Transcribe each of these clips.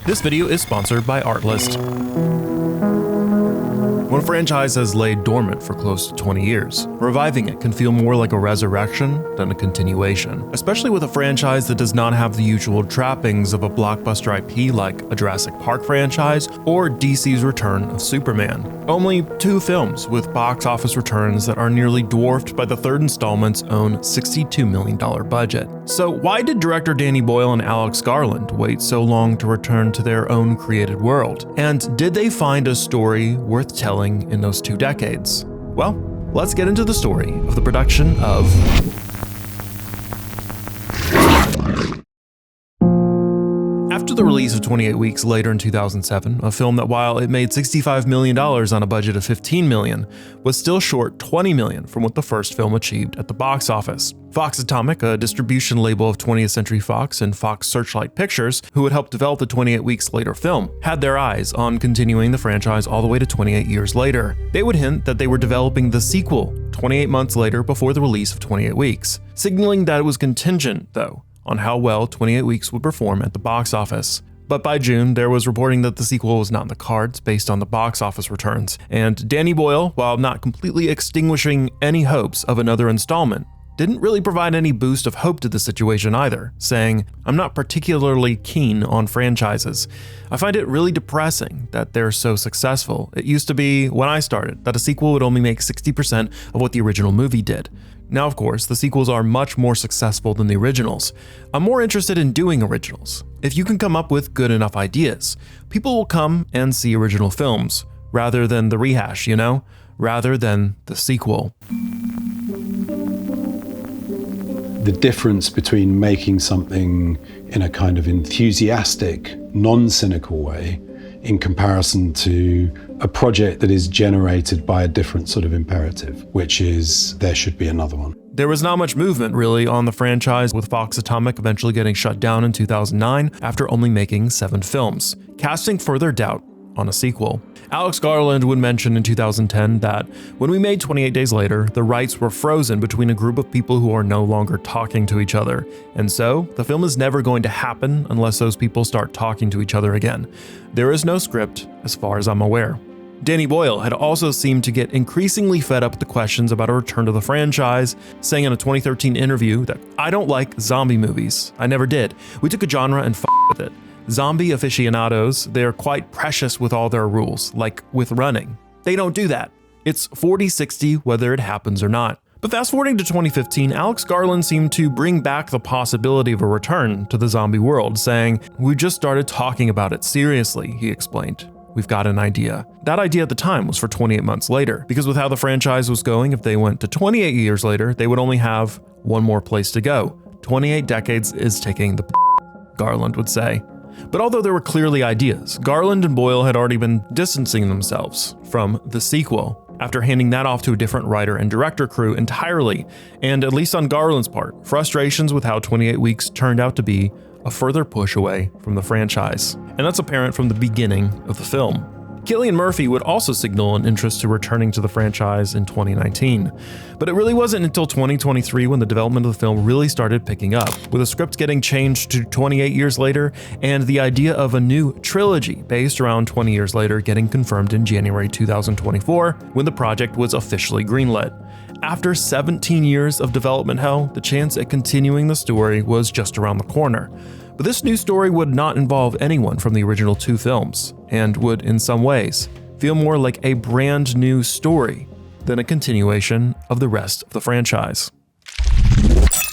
This video is sponsored by Artlist. When a franchise has laid dormant for close to 20 years, reviving it can feel more like a resurrection than a continuation, especially with a franchise that does not have the usual trappings of a blockbuster IP like a Jurassic Park franchise or DC's return of Superman. Only 2 films with box office returns that are nearly dwarfed by the third installment's own $62 million budget. So why did director Danny Boyle and Alex Garland wait so long to return to their own created world? And did they find a story worth telling in those 2 decades? Well, let's get into the story of the production of After the release of 28 Weeks later in 2007, a film that, while it made $65 million on a budget of $15 million, was still short $20 million from what the first film achieved at the box office. Fox Atomic, a distribution label of 20th Century Fox and Fox Searchlight Pictures, who had helped develop the 28 Weeks Later film, had their eyes on continuing the franchise all the way to 28 years later. They would hint that they were developing the sequel 28 months later before the release of 28 Weeks, signaling that it was contingent, though, on how well 28 Weeks would perform at the box office. But by June, there was reporting that the sequel was not in the cards based on the box office returns, and Danny Boyle, while not completely extinguishing any hopes of another installment, didn't really provide any boost of hope to the situation either, saying, "I'm not particularly keen on franchises. I find it really depressing that they're so successful. It used to be, when I started, that a sequel would only make 60% of what the original movie did. Now, of course, the sequels are much more successful than the originals. I'm more interested in doing originals. If you can come up with good enough ideas, people will come and see original films, rather than the rehash, rather than the sequel." The difference between making something in a kind of enthusiastic, non-cynical way in comparison to a project that is generated by a different sort of imperative, which is there should be another one. There was not much movement, really, on the franchise, with Fox Atomic eventually getting shut down in 2009 after only making 7 films, casting further doubt on a sequel. Alex Garland would mention in 2010 that when we made 28 Days Later, the rights were frozen between a group of people who are no longer talking to each other, and so the film is never going to happen unless those people start talking to each other again. There is no script, as far as I'm aware. Danny Boyle had also seemed to get increasingly fed up with the questions about a return to the franchise, saying in a 2013 interview that, "I don't like zombie movies. I never did. We took a genre and with it. Zombie aficionados, they're quite precious with all their rules, like with running. They don't do that. It's 40-60 whether it happens or not." But fast forwarding to 2015, Alex Garland seemed to bring back the possibility of a return to the zombie world, saying, "We just started talking about it seriously," he explained. "We've got an idea." That idea at the time was for 28 months later, because with how the franchise was going, if they went to 28 years later, they would only have one more place to go. 28 decades is taking the Garland would say. But although there were clearly ideas, Garland and Boyle had already been distancing themselves from the sequel after handing that off to a different writer and director crew entirely, and at least on Garland's part, frustrations with how 28 Weeks turned out to be a further push away from the franchise. And that's apparent from the beginning of the film. Cillian Murphy would also signal an interest to returning to the franchise in 2019. But it really wasn't until 2023 when the development of the film really started picking up, with a script getting changed to 28 years later, and the idea of a new trilogy based around 20 years later getting confirmed in January 2024, when the project was officially greenlit. After 17 years of development hell, the chance at continuing the story was just around the corner. But this new story would not involve anyone from the original 2 films, and would, in some ways, feel more like a brand new story than a continuation of the rest of the franchise.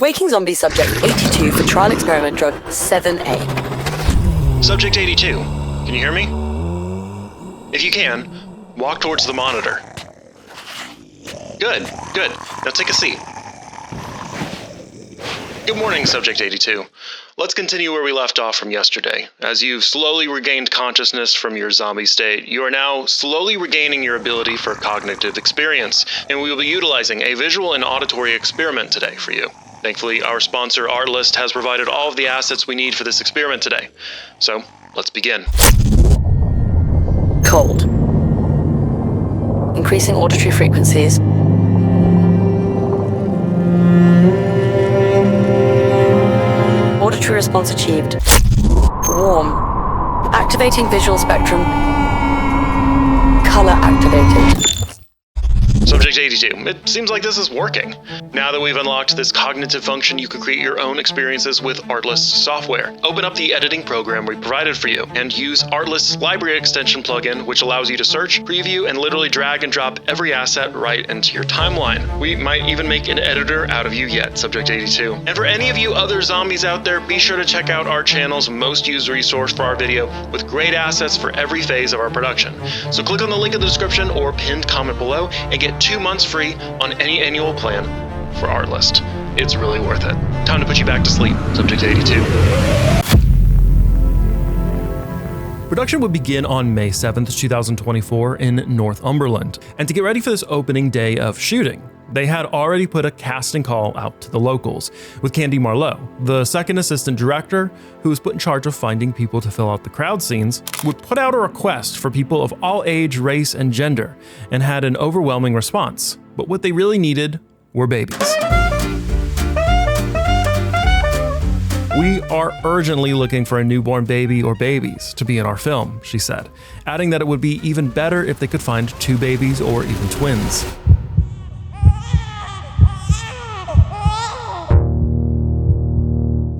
Waking Zombie Subject 82 for Trial Experiment Drug 7A. Subject 82, can you hear me? If you can, walk towards the monitor. Good. Now take a seat. Good morning, Subject 82. Let's continue where we left off from yesterday. As you've slowly regained consciousness from your zombie state, you are now slowly regaining your ability for cognitive experience, and we will be utilizing a visual and auditory experiment today for you. Thankfully, our sponsor, Artlist, has provided all of the assets we need for this experiment today. So, let's begin. Cold. Increasing auditory frequencies. Auditory response achieved. Warm. Activating visual spectrum. Color activated. Subject 82. It seems like this is working. Now that we've unlocked this cognitive function, you can create your own experiences with Artlist's software. Open up the editing program we provided for you and use Artlist's library extension plugin, which allows you to search, preview, and literally drag and drop every asset right into your timeline. We might even make an editor out of you yet, Subject 82. And for any of you other zombies out there, be sure to check out our channel's most used resource for our video with great assets for every phase of our production. So click on the link in the description or pinned comment below and get 2 months free on any annual plan for Artlist. It's really worth it. Time to put you back to sleep, Subject 82. Production would begin on May 7th, 2024 in Northumberland. And to get ready for this opening day of shooting, they had already put a casting call out to the locals, with Candy Marlowe, the second assistant director, who was put in charge of finding people to fill out the crowd scenes, would put out a request for people of all age, race, and gender, and had an overwhelming response. But what they really needed were babies. "We are urgently looking for a newborn baby or babies to be in our film," she said, adding that it would be even better if they could find 2 babies or even twins.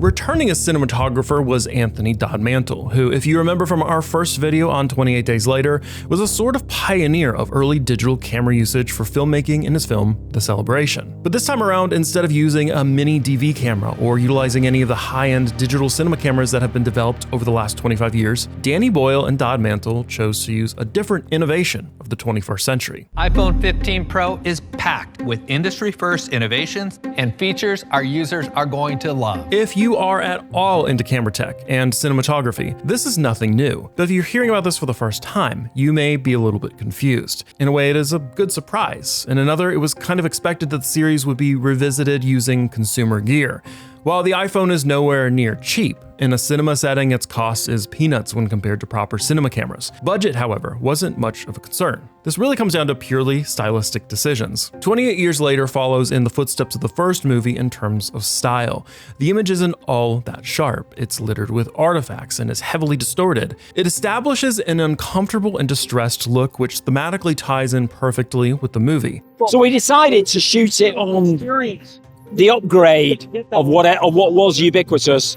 Returning as cinematographer was Anthony Dodmantle, who, if you remember from our first video on 28 Days Later, was a sort of pioneer of early digital camera usage for filmmaking in his film, The Celebration. But this time around, instead of using a mini DV camera or utilizing any of the high-end digital cinema cameras that have been developed over the last 25 years, Danny Boyle and Dodmantle chose to use a different innovation of the 21st century. iPhone 15 Pro is packed with industry-first innovations and features our users are going to love. If you are at all into camera tech and cinematography, this is nothing new. But if you're hearing about this for the first time, you may be a little bit confused. In a way, it is a good surprise. In another, it was kind of expected that the series would be revisited using consumer gear. While the iPhone is nowhere near cheap, in a cinema setting its cost is peanuts when compared to proper cinema cameras. Budget, however, wasn't much of a concern. This really comes down to purely stylistic decisions. 28 years later follows in the footsteps of the first movie in terms of style. The image isn't all that sharp, it's littered with artifacts and is heavily distorted. It establishes an uncomfortable and distressed look which thematically ties in perfectly with the movie. So we decided to shoot it on the upgrade of what was ubiquitous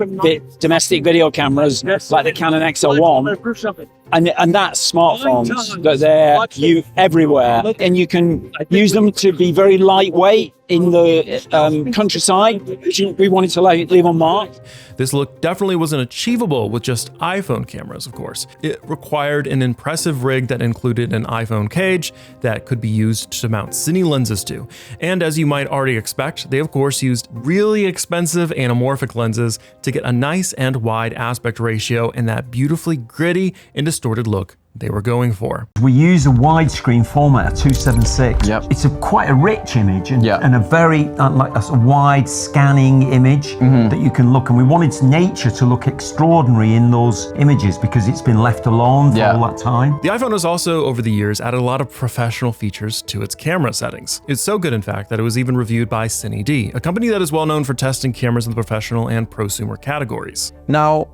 domestic video cameras like the Canon XL1, and that's smartphones, that they're everywhere, and you can use them to be very lightweight in the countryside, which we wanted to leave unmarked. This look definitely wasn't achievable with just iPhone cameras, of course. It required an impressive rig that included an iPhone cage that could be used to mount cine lenses to. And as you might already expect, they of course used really expensive anamorphic lenses to get a nice and wide aspect ratio and that beautifully gritty and distorted look they were going for. We use a widescreen format of 276. Yep. It's quite a rich image and a very like a wide scanning image that you can look, and we wanted nature to look extraordinary in those images because it's been left alone for all that time. The iPhone has also, over the years, added a lot of professional features to its camera settings. It's so good, in fact, that it was even reviewed by CineD, a company that is well known for testing cameras in the professional and prosumer categories. Now,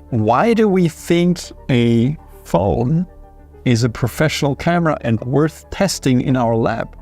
why do we think a phone is a professional camera and worth testing in our lab?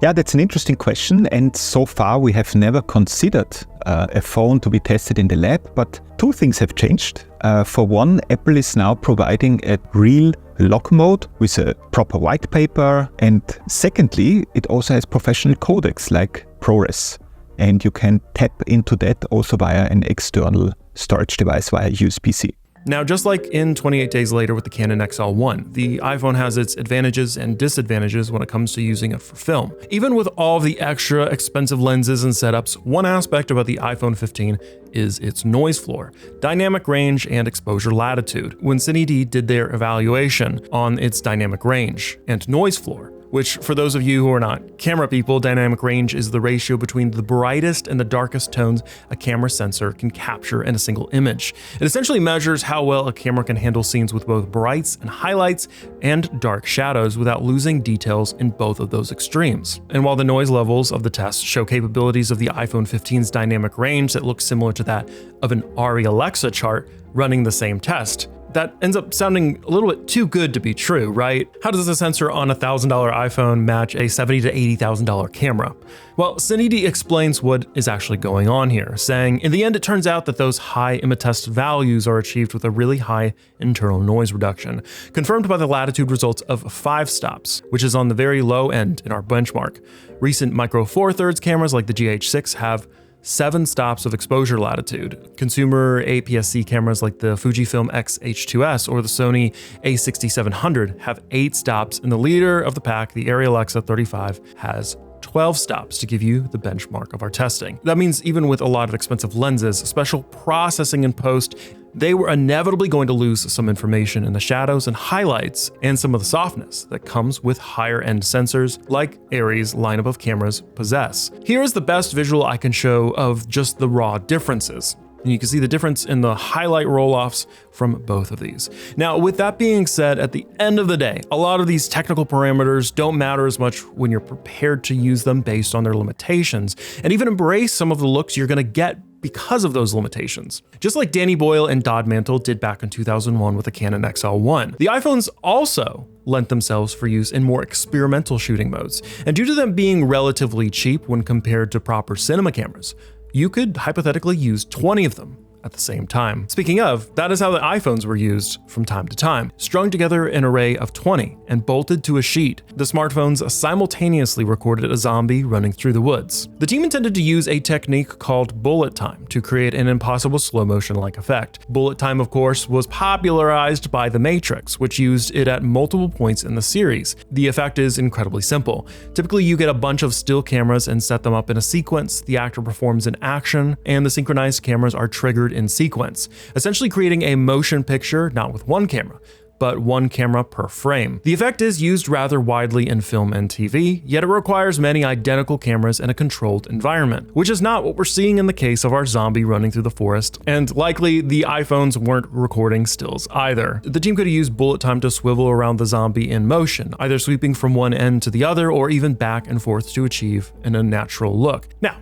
Yeah, that's an interesting question, and so far we have never considered a phone to be tested in the lab, but 2 things have changed. For one, Apple is now providing a real log mode with a proper white paper, and secondly, it also has professional codecs like ProRes, and you can tap into that also via an external storage device via USB-C. Now, just like in 28 Days Later with the Canon XL1, the iPhone has its advantages and disadvantages when it comes to using it for film. Even with all the extra expensive lenses and setups, one aspect about the iPhone 15 is its noise floor, dynamic range, and exposure latitude. When CineD did their evaluation on its dynamic range and noise floor, which for those of you who are not camera people, dynamic range is the ratio between the brightest and the darkest tones a camera sensor can capture in a single image. It essentially measures how well a camera can handle scenes with both brights and highlights and dark shadows without losing details in both of those extremes. And while the noise levels of the test show capabilities of the iPhone 15's dynamic range that looks similar to that of an ARRI Alexa chart running the same test, that ends up sounding a little bit too good to be true, right? How does a sensor on a $1,000 iPhone match a $70,000 to $80,000 camera? Well, Cinematography explains what is actually going on here, saying, in the end, it turns out that those high image test values are achieved with a really high internal noise reduction, confirmed by the latitude results of 5 stops, which is on the very low end in our benchmark. Recent Micro Four Thirds cameras like the GH6 have 7 stops of exposure latitude. Consumer APS-C cameras like the Fujifilm X-H2S or the Sony A6700 have 8 stops, and the leader of the pack, the Arri Alexa 35, has 12 stops to give you the benchmark of our testing. That means even with a lot of expensive lenses, special processing in post, they were inevitably going to lose some information in the shadows and highlights and some of the softness that comes with higher end sensors like Arri's lineup of cameras possess. Here is the best visual I can show of just the raw differences. And you can see the difference in the highlight roll-offs from both of these. Now, with that being said, at the end of the day, a lot of these technical parameters don't matter as much when you're prepared to use them based on their limitations, and even embrace some of the looks you're gonna get because of those limitations. Just like Danny Boyle and Dodd Mantle did back in 2001 with the Canon XL1. The iPhones also lent themselves for use in more experimental shooting modes, and due to them being relatively cheap when compared to proper cinema cameras, you could hypothetically use 20 of them at the same time. Speaking of, that is how the iPhones were used from time to time, strung together an array of 20 and bolted to a sheet. The smartphones simultaneously recorded a zombie running through the woods. The team intended to use a technique called bullet time to create an impossible slow motion-like effect. Bullet time, of course, was popularized by The Matrix, which used it at multiple points in the series. The effect is incredibly simple. Typically, you get a bunch of still cameras and set them up in a sequence, the actor performs an action, and the synchronized cameras are triggered in sequence, essentially creating a motion picture, not with one camera, but one camera per frame. The effect is used rather widely in film and TV, yet it requires many identical cameras in a controlled environment, which is not what we're seeing in the case of our zombie running through the forest, and likely the iPhones weren't recording stills either. The team could have used bullet time to swivel around the zombie in motion, either sweeping from one end to the other or even back and forth to achieve an unnatural look. Now,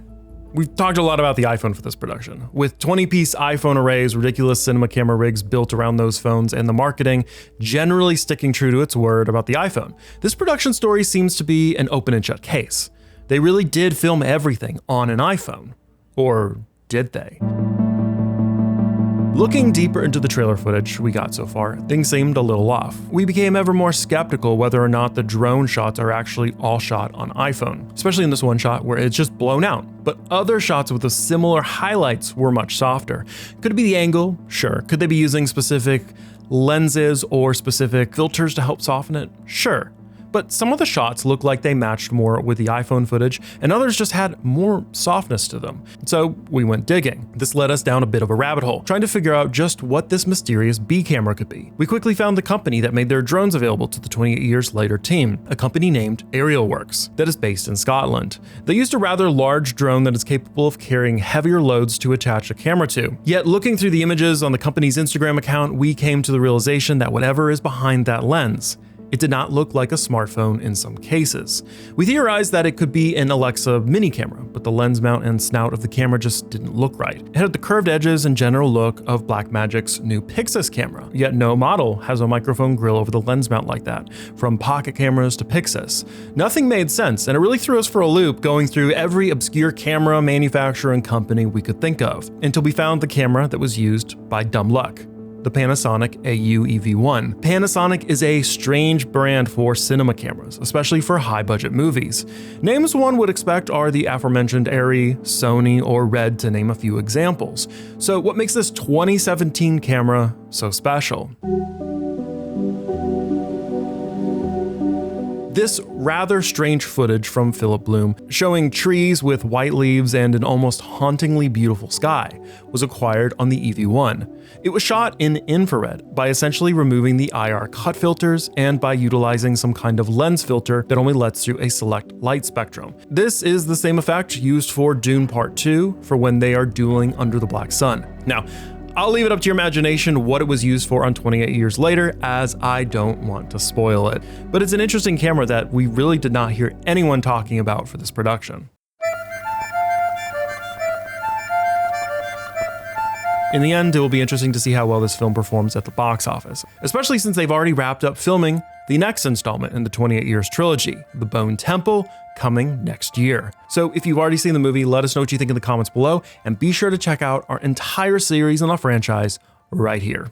we've talked a lot about the iPhone for this production. With 20-piece iPhone arrays, ridiculous cinema camera rigs built around those phones, and the marketing generally sticking true to its word about the iPhone, this production story seems to be an open and shut case. They really did film everything on an iPhone. Or did they? Looking deeper into the trailer footage we got so far, things seemed a little off. We became ever more skeptical whether or not the drone shots are actually all shot on iPhone, especially in this one shot where it's just blown out. But other shots with the similar highlights were much softer. Could it be the angle? Sure. Could they be using specific lenses or specific filters to help soften it? Sure. But some of the shots looked like they matched more with the iPhone footage, and others just had more softness to them. So we went digging. This led us down a bit of a rabbit hole, trying to figure out just what this mysterious B camera could be. We quickly found the company that made their drones available to the 28 years later team, a company named Aerial Works that is based in Scotland. They used a rather large drone that is capable of carrying heavier loads to attach a camera to. Yet looking through the images on the company's Instagram account, we came to the realization that whatever is behind that lens, it did not look like a smartphone in some cases. We theorized that it could be an Alexa mini camera, but the lens mount and snout of the camera just didn't look right. It had the curved edges and general look of Blackmagic's new Pixis camera, yet no model has a microphone grill over the lens mount like that, from Pocket cameras to Pixis. Nothing made sense, and it really threw us for a loop going through every obscure camera manufacturer and company we could think of, until we found the camera that was used by dumb luck. The Panasonic AU EV1. Panasonic is a strange brand for cinema cameras, especially for high-budget movies. Names one would expect are the aforementioned Arri, Sony, or Red, to name a few examples. So what makes this 2017 camera so special? This rather strange footage from Philip Bloom, showing trees with white leaves and an almost hauntingly beautiful sky, was acquired on the EV1. It was shot in infrared by essentially removing the IR cut filters and by utilizing some kind of lens filter that only lets through a select light spectrum. This is the same effect used for Dune Part 2 for when they are dueling under the black sun. Now, I'll leave it up to your imagination what it was used for on 28 years later, as I don't want to spoil it. But it's an interesting camera that we really did not hear anyone talking about for this production. In the end, it will be interesting to see how well this film performs at the box office, especially since they've already wrapped up filming the next installment in the 28 Years trilogy, The Bone Temple, coming next year. So if you've already seen the movie, let us know what you think in the comments below, and be sure to check out our entire series on the franchise right here.